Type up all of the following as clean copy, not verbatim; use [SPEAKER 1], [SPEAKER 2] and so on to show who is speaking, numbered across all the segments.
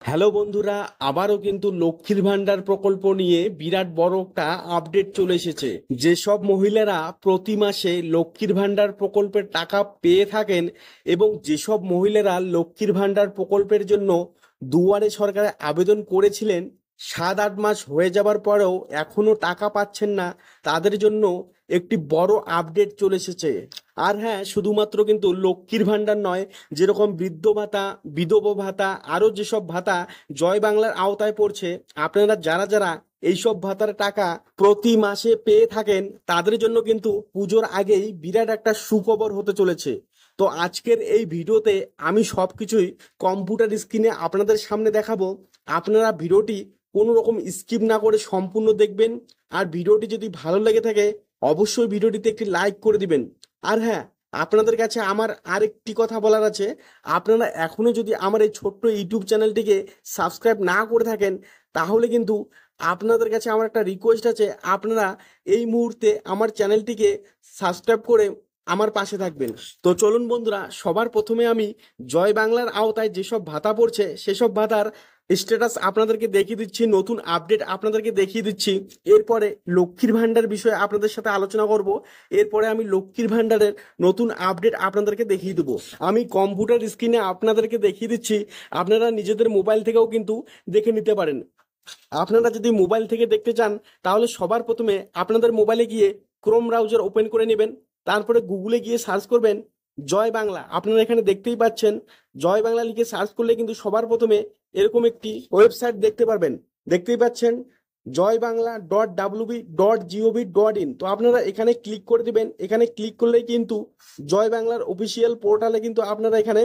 [SPEAKER 1] Hello বন্ধুরা, আবারও কিন্তু লক্ষ্মীর ভান্ডার প্রকল্প নিয়ে বিরাট বড় একটা আপডেট চলে এসেছে। যেসব মহিলারা প্রতি মাসে লক্ষ্মীর ভান্ডার প্রকল্পের টাকা পেয়ে থাকেন এবং যেসব মহিলারা লক্ষ্মীর ভান্ডার প্রকল্পের জন্য দুয়ারে সরকারে আবেদন করেছিলেন, 7-8 মাস হয়ে যাবার পরেও এখনো টাকা পাচ্ছেন না, তাদের জন্য একটি বড় আপডেট চলে এসেছে। আর হ্যাঁ, শুধুমাত্র কিন্তু লক্ষ্মীর ভান্ডার নয়, যেরকম বৃদ্ধ ভাতা, বিধবা ভাতা, আরও যেসব ভাতা জয় বাংলার আওতায় পড়ছে, আপনারা যারা যারা এইসব ভাতার টাকা প্রতি মাসে পেয়ে থাকেন, তাদের জন্য কিন্তু পুজোর আগেই বিরাট একটা সুখবর হতে চলেছে। তো আজকের এই ভিডিওতে আমি সব কিছুই কম্পিউটার স্ক্রিনে আপনাদের সামনে দেখাবো। আপনারা ভিডিওটি কোনো রকম স্কিপ না করে সম্পূর্ণ দেখবেন। আর ভিডিওটি যদি ভালো লেগে থাকে, অবশ্যই ভিডিওটিতে একটি লাইক করে দিবেন। আর হ্যাঁ, আপনাদের কাছে আমার আরেকটি কথা বলার আছে। আপনারা এখনো যদি আমার এই ছোট্ট ইউটিউব চ্যানেলটিকে সাবস্ক্রাইব না করে থাকেন, তাহলে কিন্তু আপনাদের কাছে আমার একটা রিকোয়েস্ট আছে, আপনারা এই মুহূর্তে আমার চ্যানেলটিকে সাবস্ক্রাইব করে আমার পাশে থাকবেন। তো চলুন বন্ধুরা, সবার প্রথমে আমি জয় বাংলার আওতায় যেসব ভাতা পড়ছে সেসব ভাতার স্ট্যাটাস আপনাদেরকে দেখিয়ে দিচ্ছি, নতুন আপডেট আপনাদেরকে দেখিয়ে দিচ্ছি। এরপরে লক্ষ্মীর ভান্ডার বিষয়ে আপনাদের সাথে আলোচনা করব। এরপরে আমি লক্ষ্মীর ভান্ডারের নতুন আপডেট আপনাদেরকে দেখিয়ে দেবো। আমি কম্পিউটার স্ক্রিনে আপনাদেরকে দেখিয়ে দিচ্ছি, আপনারা নিজেদের মোবাইল থেকেও কিন্তু দেখে নিতে পারেন। আপনারা যদি মোবাইল থেকে দেখতে চান, তাহলে সবার প্রথমে আপনাদের মোবাইলে গিয়ে ক্রোম ব্রাউজার ওপেন করে নেবেন। তারপরে গুগলে গিয়ে সার্চ করবেন জয় বাংলা। আপনারা এখানে দেখতেই পাচ্ছেন, জয় বাংলা লিখে সার্চ করলে কিন্তু সবার প্রথমে এরকম একটি ওয়েবসাইট দেখতে পারবেন। দেখতেই পাচ্ছেন joyBangla.wb.gov.in। তো আপনারা এখানে ক্লিক করে দিবেন। এখানে ক্লিক করলেই কিন্তু জয় বাংলার অফিসিয়াল পোর্টালে কিন্তু আপনারা এখানে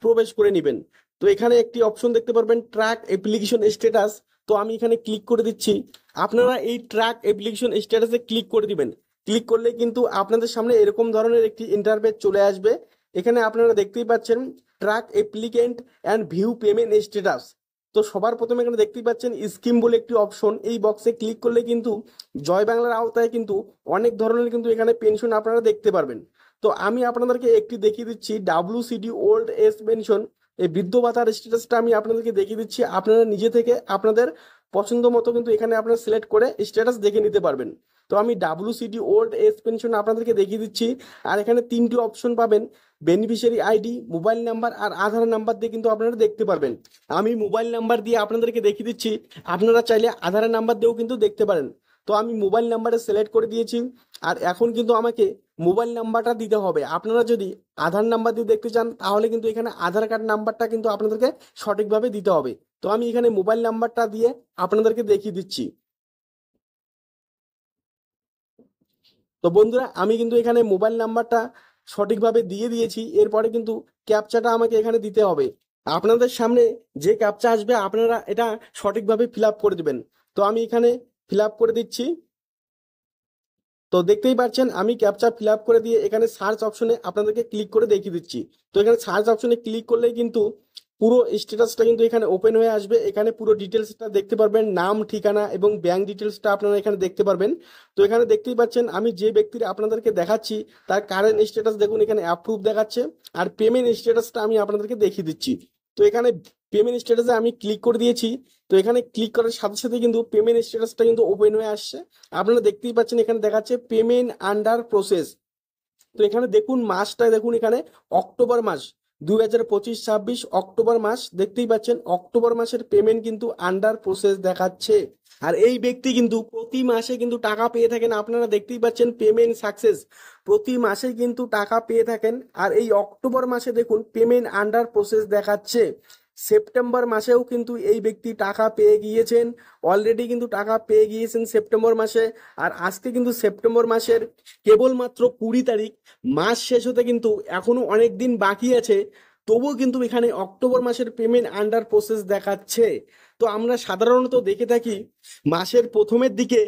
[SPEAKER 1] প্রবেশ করে নেবেন। তো এখানে একটি অপশন দেখতে পারবেন, ট্র্যাক অ্যাপ্লিকেশন স্ট্যাটাস। তো আমি এখানে ক্লিক করে দিচ্ছি। আপনারা এই ট্র্যাক অ্যাপ্লিকেশন স্ট্যাটাসে ক্লিক করে দিবেন। ক্লিক করলে কিন্তু আপনাদের সামনে এরকম ধরনের একটি ইন্টারফেস চলে আসবে। এখানে আপনারা দেখতেই পাচ্ছেন track applicant and view payment status. তো সবার প্রথমে এখানে দেখতেই পাচ্ছেন স্কিম বলে একটি অপশন, এই বক্সে ক্লিক করলে কিন্তু জয় বাংলার আওতায় কিন্তু অনেক ধরনের কিন্তু এখানে পেনশন আপনারা দেখতে পারবেন। তো আমি আপনাদেরকে একটি দেখিয়ে দিচ্ছি, WCD ওল্ড এজ পেনশন, এই বৃদ্ধ ভাতার স্ট্যাটাসটা আমি আপনাদেরকে দেখিয়ে দিচ্ছি। আপনারা নিজে থেকে আপনাদের পছন্দ মতো কিন্তু এখানে আপনারা সিলেক্ট করে স্ট্যাটাস দেখে নিতে পারবেন। তো আমি WCD ওল্ড এজ পেনশন আপনাদেরকে দেখিয়ে দিচ্ছি। আর এখানে 3টি অপশন পাবেন, বেনিফিশিয়ারি আইডি, মোবাইল নাম্বার আর আধার নাম্বার দিয়ে কিন্তু আপনারা দেখতে পারবেন। আমি মোবাইল নাম্বার দিয়ে আপনাদেরকে দেখিয়ে দিচ্ছি, আপনারা চাইলে আধার নাম্বার দিয়েও কিন্তু দেখতে পারেন। তো আমি মোবাইল নাম্বারে সিলেক্ট করে দিয়েছি। আর এখন কিন্তু আমাকে মোবাইল নাম্বারটা দিতে হবে। আপনারা যদি আধার নাম্বার দিয়ে দেখতে চান, তাহলে কিন্তু এখানে আধার কার্ড নাম্বারটা কিন্তু আপনাদেরকে সঠিকভাবে দিতে হবে। তো আমি এখানে মোবাইল নাম্বারটা দিয়ে আপনাদেরকে দেখিয়ে দিচ্ছি। তো বন্ধুরা, আমি কিন্তু এখানে মোবাইল নাম্বারটা সঠিকভাবে দিয়ে দিয়েছি। এরপরে কিন্তু ক্যাপচাটা আমাকে এখানে দিতে হবে। আপনাদের সামনে যে ক্যাপচা আসবে, আপনারা এটা সঠিকভাবে ফিল আপ করে দিবেন। তো আমি এখানে ফিল আপ করে দিচ্ছি। তো দেখতেই পাচ্ছেন আমি ক্যাপচা ফিল আপ করে দিয়ে এখানে সার্চ অপশনে আপনাদেরকে ক্লিক করে দেখিয়ে দিচ্ছি। তো এখানে সার্চ অপশনে ক্লিক করলেই কিন্তু পুরো স্ট্যাটাসটা কিন্তু এখানে ওপেন হয়ে আসবে। এখানে পুরো ডিটেলসটা দেখতে পারবেন, নাম, ঠিকানা এবং ব্যাংক ডিটেলসটা আপনারা এখানে দেখতে পারবেন। তো এখানে দেখতেই পাচ্ছেন আমি যে ব্যক্তির আপনাদেরকে দেখাচ্ছি তার কারেন্ট স্ট্যাটাস দেখুন এখানে অ্যাপ্রুভ দেখাচ্ছে। আর পেমেন্ট স্ট্যাটাসটা আমি আপনাদেরকে দেখিয়ে দিচ্ছি। তো এখানে পেমেন্ট স্ট্যাটাসে আমি ক্লিক করে দিয়েছি। তো এখানে ক্লিক করার সাথে সাথে কিন্তু পেমেন্ট স্ট্যাটাসটা কিন্তু ওপেন হয়ে আসছে। আপনারা দেখতেই পাচ্ছেন এখানে দেখাচ্ছে পেমেন্ট আন্ডার প্রসেস। তো এখানে দেখুন মাসটা দেখুন, এখানে অক্টোবর মাস 2025-26 অক্টোবর মাস দেখতেই পাচ্ছেন, অক্টোবর মাসের পেমেন্ট কিন্তু আন্ডার প্রসেস দেখাচ্ছে। আর এই ব্যক্তি কিন্তু প্রতি মাসে কিন্তু টাকা পেয়ে থাকেন। আপনারা দেখতেই পাচ্ছেন পেমেন্ট সাকসেস, প্রতি মাসে কিন্তু টাকা পেয়ে থাকেন। আর এই অক্টোবর মাসে দেখুন পেমেন্ট আন্ডার প্রসেস দেখাচ্ছে। সেপ্টেম্বর মাসেও কিন্তু এই ব্যক্তি টাকা পেয়ে গিয়েছেন, অলরেডি কিন্তু টাকা পেয়ে গিয়েছেন সেপ্টেম্বর মাসে। আর আজকে কিন্তু সেপ্টেম্বর মাসের কেবলমাত্র 20 তারিখ, মাস শেষ হতে কিন্তু এখনো অনেক দিন বাকি আছে। তবুও কিন্তু এখানে অক্টোবর মাসের পেমেন্ট আন্ডার প্রসেস দেখাচ্ছে। তো আমরা সাধারণত দেখে থাকি মাসের প্রথমের দিকে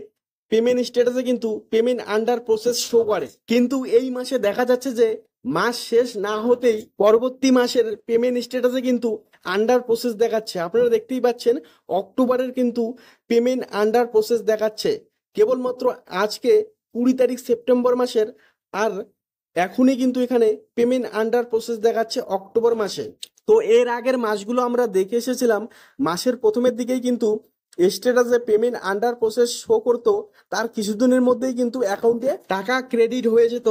[SPEAKER 1] পেমেন্ট স্ট্যাটাসে কিন্তু পেমেন্ট আন্ডার প্রসেস শো করে, কিন্তু এই মাসে দেখা যাচ্ছে যে মাস শেষ না হতেই পরবর্তী মাসের পেমেন্ট স্ট্যাটাসে কিন্তু আন্ডার প্রসেস দেখাচ্ছে। আপনারা দেখতেই পাচ্ছেন অক্টোবরের কিন্তু পেমেন্ট আন্ডার প্রসেস দেখাচ্ছে কেবলমাত্র আজকে 20 তারিখ সেপ্টেম্বর মাসের। আর এখনই কিন্তু এখানে পেমেন্ট আন্ডার প্রসেস দেখাচ্ছে অক্টোবর মাসে। তো এর আগের মাসগুলো আমরা দেখে এসেছিলাম, মাসের প্রথমের দিকেই কিন্তু স্ট্যাটাসে পেমেন্ট আন্ডার প্রসেস শো করতো, তার কিছুদিনের মধ্যেই কিন্তু অ্যাকাউন্টে টাকা ক্রেডিট হয়ে যেত।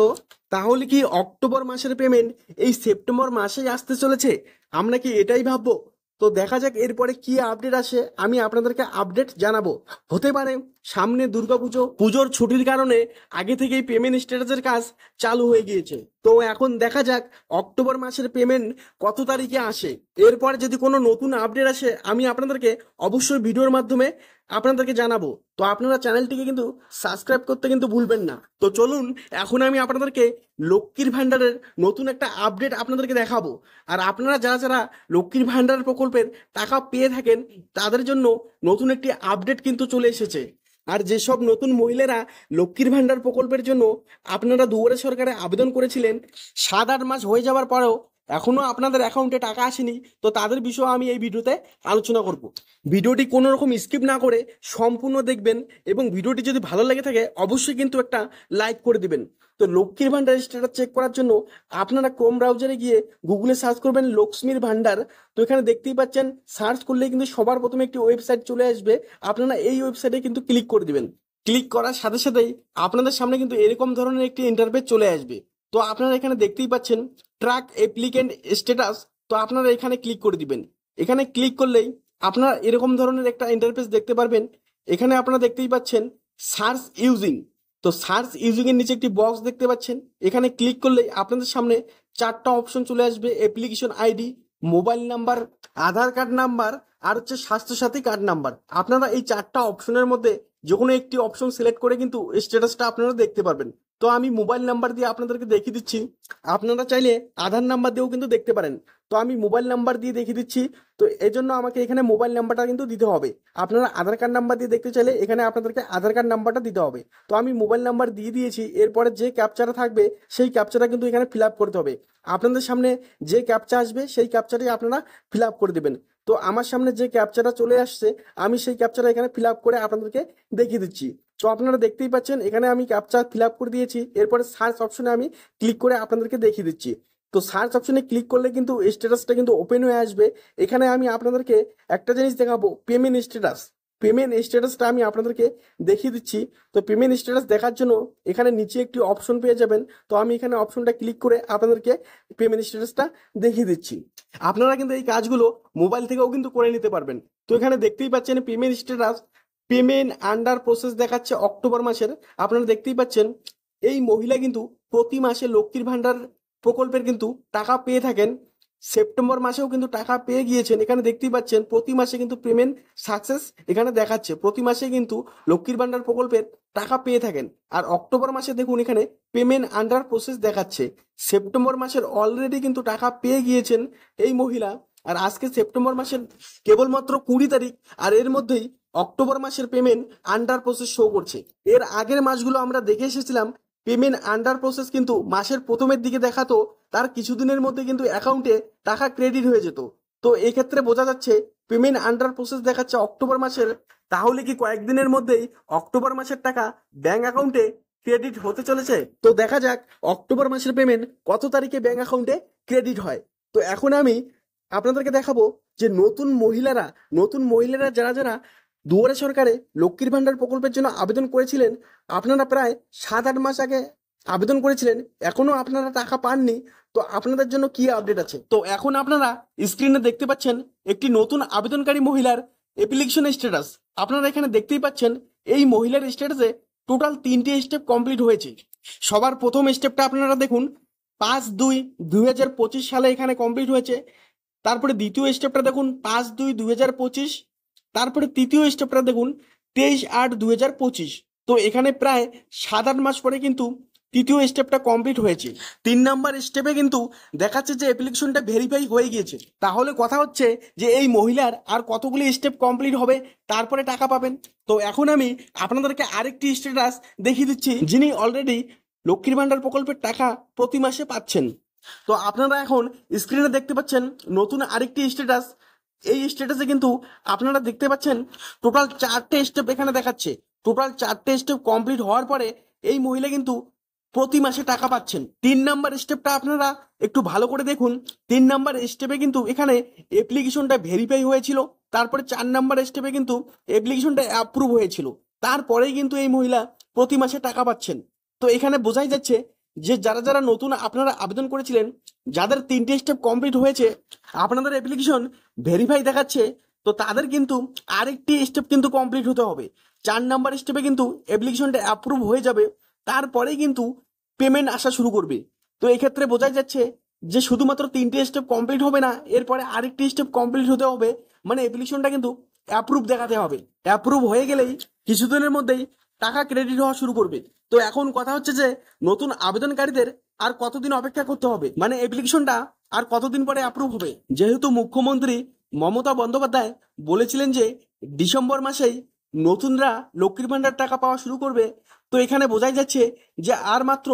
[SPEAKER 1] তাহলে কি অক্টোবর মাসের পেমেন্ট এই সেপ্টেম্বর মাসেই আসতে চলেছে? আমরা কি এটাই ভাববো? তো দেখা যাক এরপরে কি আপডেট আসে, আমি আপনাদেরকে আপডেট জানাবো। হতে পারে সামনে দুর্গাপুজো, পুজোর ছুটির কারণে আগে থেকেই পেমেন্ট স্ট্যাটাসের কাজ চালু হয়ে গিয়েছে। তো এখন দেখা যাক অক্টোবর মাসের পেমেন্ট কত তারিখে আসে। এরপরে যদি কোনো নতুন আপডেট আসে আমি আপনাদেরকে অবশ্যই ভিডিওর মাধ্যমে আপনাদেরকে জানাবো। তো আপনারা চ্যানেলটিকে কিন্তু সাবস্ক্রাইব করতে কিন্তু ভুলবেন না। তো চলুন এখন আমি আপনাদেরকে লক্ষ্মীর ভান্ডারের নতুন একটা আপডেট আপনাদেরকে দেখাবো। আর আপনারা যারা যারা লক্ষ্মীর ভান্ডার প্রকল্পের টাকা পেয়ে থাকেন তাদের জন্য নতুন একটি আপডেট কিন্তু চলে এসেছে। আর যেসব নতুন মহিলারা লক্ষ্মীর ভান্ডার প্রকল্পের জন্য আপনারা দুয়ারে সরকারে আবেদন করেছিলেন, 7-8 মাস হয়ে যাওয়ার পরেও এখনো আপনাদের অ্যাকাউন্টে টাকা আসেনি, তো তাদের বিষয়ে আমি এই ভিডিওতে আলোচনা করব। ভিডিওটি কোনো রকম স্কিপ না করে সম্পূর্ণ দেখবেন, এবং ভিডিওটি যদি ভালো লেগে থাকে অবশ্যই কিন্তু একটা লাইক করে দিবেন। তো লক্ষ্মীর ভান্ডার স্ট্যাটাস চেক করার জন্য আপনারা ক্রোম ব্রাউজারে গিয়ে গুগলে সার্চ করবেন লক্ষ্মীর ভান্ডার। তো এখানে দেখতেই পাচ্ছেন, সার্চ করলে কিন্তু সবার প্রথমে একটি ওয়েবসাইট চলে আসবে। আপনারা এই ওয়েবসাইটে কিন্তু ক্লিক করে দিবেন। ক্লিক করার সাথে সাথেই আপনাদের সামনে কিন্তু এরকম ধরনের একটি ইন্টারফেস চলে আসবে। তো আপনারা এখানে দেখতেই পাচ্ছেন ট্র্যাক অ্যাপ্লিকেন্ট স্ট্যাটাস। তো আপনারা এখানে ক্লিক করে দিবেন। এখানে ক্লিক করলেই আপনারা এরকম ধরনের একটা ইন্টারফেস দেখতে পারবেন। এখানে আপনারা দেখতেই পাচ্ছেন সার্চ ইউজিং। তো সার্চ ইউজিং এর নিচে একটি বক্স দেখতে পাচ্ছেন, এখানে ক্লিক করলেই আপনাদের সামনে 4টা অপশন চলে আসবে। অ্যাপ্লিকেশন আইডি, মোবাইল নাম্বার, আধার কার্ড নাম্বার, আর হচ্ছে স্বাস্থ্যসাথী কার্ড নাম্বার। আপনারা এই 4টা অপশনের মধ্যে যে কোনো একটি অপশন সিলেক্ট করে কিন্তু স্ট্যাটাসটা আপনারা দেখতে পারবেন। তো আমি মোবাইল নাম্বার দিয়ে আপনাদেরকে দেখিয়ে দিচ্ছি। আপনারা চাইলে আধার নাম্বার দিয়েও কিন্তু দেখতে পারেন। তো আমি মোবাইল নাম্বার দিয়ে দেখিয়ে দিচ্ছি। তো এই জন্য আমাকে এখানে মোবাইল নাম্বারটা কিন্তু দিতে হবে। আপনারা আধার কার্ড নাম্বার দিয়ে দেখতে চাইলে এখানে আপনাদেরকে আধার কার্ড নাম্বারটা দিতে হবে। তো আমি মোবাইল নাম্বার দিয়ে দিয়েছি। এরপরে যে ক্যাপচাটা থাকবে সেই ক্যাপচাটা কিন্তু এখানে ফিল আপ করতে হবে। আপনাদের সামনে যে ক্যাপচা আসবে সেই ক্যাপচাটি আপনারা ফিল আপ করে দেবেন। তো আমার সামনে যে ক্যাপচাটা চলে আসছে আমি সেই ক্যাপচাটা এখানে ফিল আপ করে আপনাদেরকে দেখিয়ে দিচ্ছি। তো আপনারা দেখতেই পাচ্ছেন এখানে আমি ক্যাপচা ফিল আপ করে দিয়েছি। এরপরে সার্চ অপশনে আমি ক্লিক করে আপনাদেরকে দেখিয়ে দিচ্ছি। তো সার্চ অপশনে ক্লিক করলে কিন্তু স্ট্যাটাসটা কিন্তু ওপেন হয়ে আসবে। এখানে আমি আপনাদেরকে একটা জিনিস দেখাবো, পেমেন্ট স্ট্যাটাস। পেমেন্ট স্ট্যাটাসটা আমি আপনাদেরকে দেখিয়ে দিচ্ছি। তো পেমেন্ট স্ট্যাটাস দেখার জন্য এখানে নিচে একটি অপশন পেয়ে যাবেন। তো আমি এখানে অপশনটা ক্লিক করে আপনাদেরকে পেমেন্ট স্ট্যাটাসটা দেখিয়ে দিচ্ছি। আপনারা কিন্তু এই কাজগুলো মোবাইল থেকেও কিন্তু করে নিতে পারবেন। তো এখানে দেখতেই পাচ্ছেন payment status, payment under process দেখাচ্ছে অক্টোবর মাসের। আপনারা দেখতেই পাচ্ছেন এই মহিলা কিন্তু প্রতি মাসে লক্ষ্মীর ভান্ডার প্রকল্পের কিন্তু টাকা পেয়ে থাকেন। সেপ্টেম্বর মাসেও কিন্তু টাকা পেয়ে গিয়েছেন। এখানে দেখতেই পাচ্ছেন প্রতি মাসে কিন্তু পেমেন্ট সাকসেস এখানে দেখাচ্ছে। প্রতি মাসে কিন্তু লক্ষ্মীর ভান্ডার প্রকল্পের টাকা পেয়ে থাকেন। আর অক্টোবর মাসে দেখুন এখানে পেমেন্ট আন্ডার প্রসেস দেখাচ্ছে। সেপ্টেম্বর মাসের অলরেডি কিন্তু টাকা পেয়ে গিয়েছেন এই মহিলা। আর আজকে সেপ্টেম্বর মাসের কেবলমাত্র 20 তারিখ, আর এর মধ্যেই অক্টোবর মাসের পেমেন্ট আন্ডার প্রসেস শো করছে। এর আগের মাসগুলো আমরা দেখে এসেছিলাম পেমেন্ট আন্ডার প্রসেস কিন্তু মাসের প্রথমের দিকে দেখাতো, তার কিছুদিনের মধ্যে কিন্তু অ্যাকাউন্টে টাকা ক্রেডিট হয়ে যেত। তো এক্ষেত্রে বোঝা যাচ্ছে পেমেন্ট আন্ডার প্রসেস দেখাচ্ছে অক্টোবর মাসের। তাহলে কি কয়েকদিনের মধ্যেই অক্টোবর মাসের টাকা ব্যাংক অ্যাকাউন্টে ক্রেডিট হতে চলেছে? তো দেখা যাক অক্টোবর মাসের পেমেন্ট কত তারিখে ব্যাংক অ্যাকাউন্টে ক্রেডিট হয়। তো এখন আমি আপনাদেরকে দেখাবো যে নতুন মহিলারা যারা যারা দুয়ারে সরকারে লক্ষ্মীর ভান্ডার প্রকল্পের জন্য আবেদন করেছিলেন, আপনারা প্রায় 7-8 মাস আগে আবেদন করেছিলেন, এখনো আপনারা টাকা পাননি, তো আপনাদের জন্য কি আপডেট আছে? তো এখন আপনারা স্ক্রিনে দেখতে পাচ্ছেন একটি নতুন আবেদনকারী মহিলার অ্যাপ্লিকেশন স্ট্যাটাস। আপনারা এখানে দেখতেই পাচ্ছেন এই মহিলার স্ট্যাটাসে টোটাল 3টে স্টেপ কমপ্লিট হয়েছে। সবার প্রথম স্টেপটা আপনারা দেখুন 5/2/2025 সালে এখানে কমপ্লিট হয়েছে। তারপরে দ্বিতীয় স্টেপটা দেখুন 5/2/2025। তারপরে তৃতীয় স্টেপটা দেখুন 23/8/2025। তো এখানে প্রায় 7-8 মাস পরে কিন্তু তৃতীয় স্টেপটা কমপ্লিট হয়েছে। 3 নম্বর স্টেপে কিন্তু দেখাচ্ছে যে অ্যাপ্লিকেশনটা ভেরিফাই হয়ে গিয়েছে। তাহলে কথা হচ্ছে যে এই মহিলার আর কতগুলি স্টেপ কমপ্লিট হবে তারপরে টাকা পাবেন। তো এখন আমি আপনাদেরকে আরেকটি স্ট্যাটাস দেখিয়ে দিচ্ছি, যিনি অলরেডি লক্ষ্মীর ভান্ডার প্রকল্পের টাকা প্রতি মাসে পাচ্ছেন। তো আপনারা এখন স্ক্রিনে দেখতে পাচ্ছেন নতুন আরেকটি স্ট্যাটাস। এই স্ট্যাটাসে কিন্তু আপনারা দেখতে পাচ্ছেন টোটাল 4টে স্টেপ এখানে দেখাচ্ছে। টোটাল 4টে স্টেপ কমপ্লিট হওয়ার পরে এই মহিলা কিন্তু প্রতি মাসে টাকা পাচ্ছেন। 3 নাম্বার স্টেপটা আপনারা একটু ভালো করে দেখুন। 3 নাম্বার স্টেপে কিন্তু এখানে অ্যাপ্লিকেশনটা ভেরিফাই হয়েছিল, তারপরে 4 নাম্বার স্টেপে কিন্তু অ্যাপ্লিকেশনটা অ্যাপ্রুভ হয়েছিল, তারপরেই কিন্তু এই মহিলা প্রতি মাসে টাকা পাচ্ছেন। তো এখানে বোঝাই যাচ্ছে যে যারা যারা নতুন আপনারা আবেদন করেছিলেন, যাদের 3টে স্টেপ কমপ্লিট হয়েছে, আপনাদের অ্যাপ্লিকেশন ভেরিফাই দেখাচ্ছে, তো তাদের কিন্তু আরেকটি স্টেপ কিন্তু কমপ্লিট হতে হবে। 4 নাম্বার স্টেপে কিন্তু অ্যাপ্লিকেশনটা অ্যাপ্রুভ হয়ে যাবে, তারপরেই কিন্তু পেমেন্ট আসা শুরু করবে। তো এক্ষেত্রে বোঝাই যাচ্ছে যে শুধুমাত্র 3টে স্টেপ কমপ্লিট হবে না, এরপরে আরেকটি স্টেপ কমপ্লিট হতে হবে, মানে অ্যাপ্লিকেশনটা কিন্তু অ্যাপ্রুভ দেখাতে হবে। অ্যাপ্রুভ হয়ে গেলেই কিছুদিনের মধ্যেই টাকা ক্রেডিট হওয়া শুরু করবে। তো এখন কথা হচ্ছে যে নতুন আবেদনকারীদের আর কতদিন অপেক্ষা করতে হবে, মানে অ্যাপ্লিকেশনটা আর কতদিন পরে অ্যাপ্রুভ হবে। যেহেতু মুখ্যমন্ত্রী মমতা বন্দ্যোপাধ্যায় বলেছিলেন যে ডিসেম্বর মাসেই নতুনরা লক্ষ্মীর ভান্ডার টাকা পাওয়া শুরু করবে, তো এখানে বোঝাই যাচ্ছে যে আর মাত্র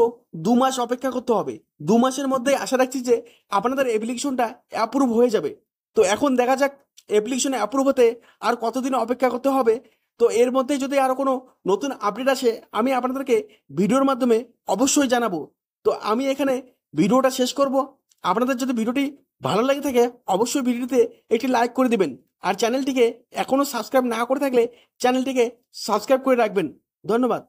[SPEAKER 1] 2 মাস অপেক্ষা করতে হবে। 2 মাসের মধ্যে আশা রাখছি যে আপনাদের অ্যাপ্লিকেশনটা অ্যাপ্রুভ হয়ে যাবে। তো এখন দেখা যাক অ্যাপ্লিকেশনে অ্যাপ্রুভ হতে আর কতদিন অপেক্ষা করতে হবে। তো এর মধ্যে যদি আরো কোনো নতুন আপডেট আসে, আমি আপনাদেরকে ভিডিওর মাধ্যমে অবশ্যই জানাবো। তো আমি এখানে ভিডিওটা শেষ করব। আপনাদের যদি ভিডিওটি ভালো লাগে থাকে, অবশ্যই ভিডিওতে একটি লাইক করে দিবেন, আর চ্যানেলটিকে এখনো সাবস্ক্রাইব না করে থাকলে চ্যানেলটিকে সাবস্ক্রাইব করে রাখবেন। ধন্যবাদ।